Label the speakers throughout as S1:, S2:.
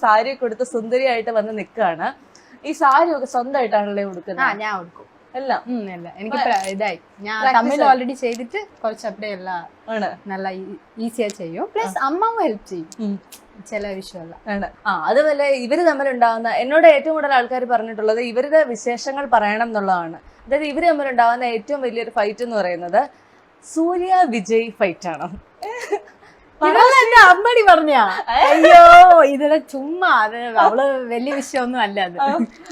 S1: സാരി കൊടുത്ത് സുന്ദരിയായിട്ട് വന്ന് നിൽക്കുകയാണ്. ഈ സാരി ഒക്കെ സ്വന്തമായിട്ടാണല്ലേ കൊടുക്കുന്നത്?
S2: ഞാൻ കൊടുക്കും
S1: എല്ലാം.
S2: എനിക്ക് ഇതായി ഞാൻ തമിഴ് ഓൾറെഡി ചെയ്തിട്ട് കുറച്ച് അപ്പടെ എല്ലാം നല്ല ഈസിയാ ചെയ്യും. പ്ലസ് അമ്മാവും ഹെൽപ്പ് ചെയ്യും ചില വിഷയമുള്ള.
S1: അതുപോലെ ഇവര് തമ്മിലുണ്ടാവുന്ന, എന്നോട് ഏറ്റവും കൂടുതൽ ആൾക്കാർ പറഞ്ഞിട്ടുള്ളത് ഇവരുടെ വിശേഷങ്ങൾ പറയണം എന്നുള്ളതാണ്. അതായത് ഇവര് തമ്മിലുണ്ടാവുന്ന ഏറ്റവും വലിയൊരു ഫൈറ്റ് എന്ന് പറയുന്നത് സൂര്യ വിജയ് ഫൈറ്റ് ആണ്.
S2: എന്റെ അമ്മടി പറഞ്ഞ അയ്യോ ഇതെല്ലാം ചുമ്മാ, അത് അവള് വലിയ വിഷയമൊന്നും അല്ല. അത്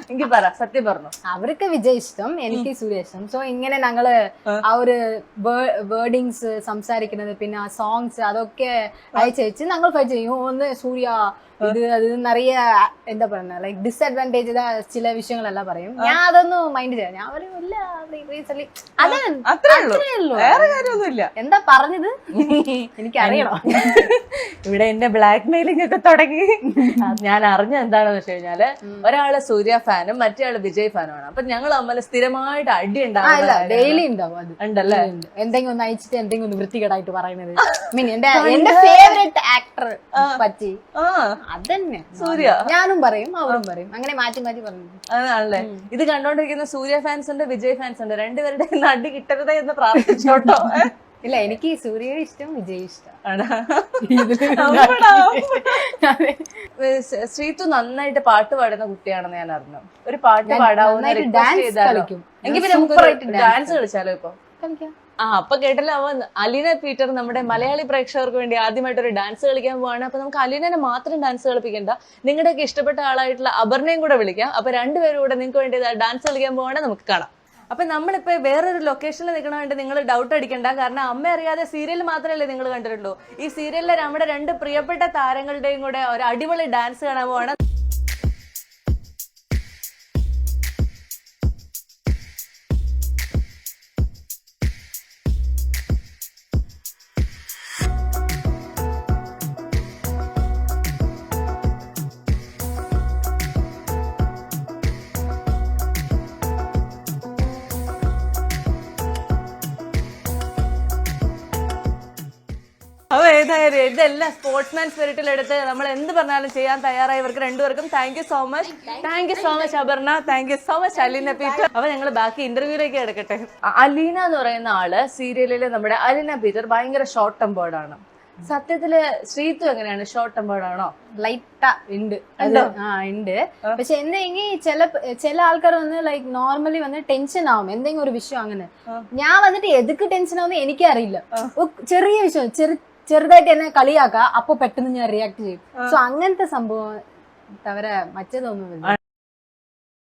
S1: എനിക്ക് പറ, സത്യം പറഞ്ഞു.
S2: അവർക്ക് വിജയ് ഇഷ്ടം, എനിക്ക് സൂര്യ ഇഷ്ടം. സോ ഇങ്ങനെ ഞങ്ങള് ആ ഒരു വേർഡിങ്സ് സംസാരിക്കുന്നത്, പിന്നെ ആ സോങ്സ് അതൊക്കെ അയച്ചയച്ച് ഞങ്ങൾ ഫൈറ്റ് ചെയ്യും. ഒന്ന് സൂര്യ ഇത് അത് നിറയെ എന്താ പറയുക, ലൈക് ഡിസ്അഡ്വാൻറ്റേജ് ചില വിഷയങ്ങളെല്ലാം പറയും. ഞാൻ അതൊന്നും മൈൻഡ് ചെയ്യാം. ഞാൻ പറയും ഇല്ല എന്താ പറഞ്ഞത് എനിക്കറിയണം.
S1: ഇവിടെ എന്റെ ബ്ലാക്ക് മെയിലിംഗ് ഒക്കെ തുടങ്ങി. ഞാൻ അറിഞ്ഞ എന്താണെന്ന് വെച്ച് കഴിഞ്ഞാല് ഒരാള് സൂര്യ ഫാനും മറ്റേ ആള് വിജയ് ഫാനുമാണ്. അപ്പൊ ഞങ്ങൾ തമ്മിൽ സ്ഥിരമായിട്ട് അടി ഉണ്ടാവില്ല,
S2: ഡെയിലി ഉണ്ടാവും. അത്
S1: ഉണ്ടല്ലേ?
S2: എന്തെങ്കിലും ഒന്ന് അയച്ചിട്ട് എന്തെങ്കിലും ഒന്ന് വൃത്തികേടായിട്ട് പറയുന്നത്. മീൻ എന്റെ ഫേവറേറ്റ് ആക്ടർ പറ്റി അതന്നെ സൂര്യ. ഞാനും പറയും അവരും പറയും, അങ്ങനെ മാറ്റി മാറ്റി പറഞ്ഞു.
S1: അതാണല്ലേ? ഇത് കണ്ടോണ്ടിരിക്കുന്ന സൂര്യ ഫാൻസ് ഉണ്ട്, വിജയ് ഫാൻസ് ഉണ്ട്. രണ്ടുപേരുടെ അടി കിട്ടരുത് എന്ന് പ്രാർത്ഥിച്ചോട്ടോ.
S2: ഇല്ല, എനിക്ക് സൂര്യ ഇഷ്ടം, വിജയ് ഇഷ്ടം.
S1: ശ്രീതു നന്നായിട്ട് പാട്ട് പാടുന്ന കുട്ടിയാണെന്ന് ഞാൻ അറിഞ്ഞു. ഒരു പാട്ട് പാടാവുന്ന എങ്കിൽ നമുക്ക് ഡാൻസ് കളിച്ചാലോ? ഇപ്പൊ
S2: കളിക്കാം.
S1: അപ്പൊ കേട്ടല്ലോ, അവൻ അലീന പീറ്റർ നമ്മുടെ മലയാളി പ്രേക്ഷകർക്ക് വേണ്ടി ആദ്യമായിട്ട് ഒരു ഡാൻസ് കളിക്കാൻ പോവാണ്. അപ്പൊ നമുക്ക് അലീനനെ മാത്രം ഡാൻസ് കളിപ്പിക്കണ്ട, നിങ്ങളുടെയൊക്കെ ഇഷ്ടപ്പെട്ട ആളായിട്ടുള്ള അപർണയും കൂടെ വിളിക്കാം. അപ്പൊ രണ്ടുപേരും കൂടെ നിങ്ങൾക്ക് വേണ്ടി ഡാൻസ് കളിക്കാൻ പോവാണ്, നമുക്ക് കാണാം. അപ്പൊ നമ്മളിപ്പോ വേറൊരു ലൊക്കേഷനിൽ നിൽക്കണമെങ്കിൽ നിങ്ങൾ ഡൗട്ട് അടിക്കണ്ട. കാരണം അമ്മ അറിയാതെ സീരിയൽ മാത്രമല്ലേ നിങ്ങൾ കണ്ടിട്ടുള്ളൂ. ഈ സീരിയലിലെ നമ്മുടെ രണ്ട് പ്രിയപ്പെട്ട താരങ്ങളുടെയും കൂടെ ഒരു അടിപൊളി ഡാൻസ് കാണാൻ പോവാണ്. അപ്പൊ ഏതായാലും ഇതെല്ലാം സ്പോർട്സ്മാൻ സ്പിരിറ്റിൽ എടുത്ത് നമ്മൾ എന്ത് പറഞ്ഞാലും ചെയ്യാൻ തയ്യാറായി ഇവർക്ക് രണ്ടുപേർക്കും thank you so much. Thank you so much Aparna, thank you so much Aleena Peter. അപ്പൊ ഞങ്ങൾ ബാക്കി ഇന്റർവ്യൂയിലേക്ക് എടുക്കട്ടെ. അലീന എന്ന് പറയുന്ന ആള് സീരിയലില് നമ്മുടെ അലീന പീറ്റർ ഭയങ്കര ഷോർട്ട് ടെമ്പേർഡാണ്. സത്യത്തില് ശ്രീതു എങ്ങനെയാണ്? ഷോർട്ട് ടെമ്പേർഡാണോ?
S2: ലൈറ്റാ ഉണ്ട്. ഉണ്ട്. പക്ഷെ എന്തെങ്കിലും ചില ആൾക്കാർ വന്ന് ലൈക്ക് നോർമലി വന്ന് ടെൻഷൻ ആവും എന്തെങ്കിലും ഒരു വിഷയം. അങ്ങനെ ഞാൻ വന്നിട്ട് എതുക്ക് ടെൻഷൻ ആവുന്ന എനിക്കറിയില്ല. ചെറിയ വിഷയം ചെറുതായിട്ട് എന്നെ കളിയാക്ക, അപ്പൊ പെട്ടെന്ന് ഞാൻ റിയാക്ട് ചെയ്യും. സോ അങ്ങനത്തെ സംഭവം തവരെ മറ്റേതൊന്നും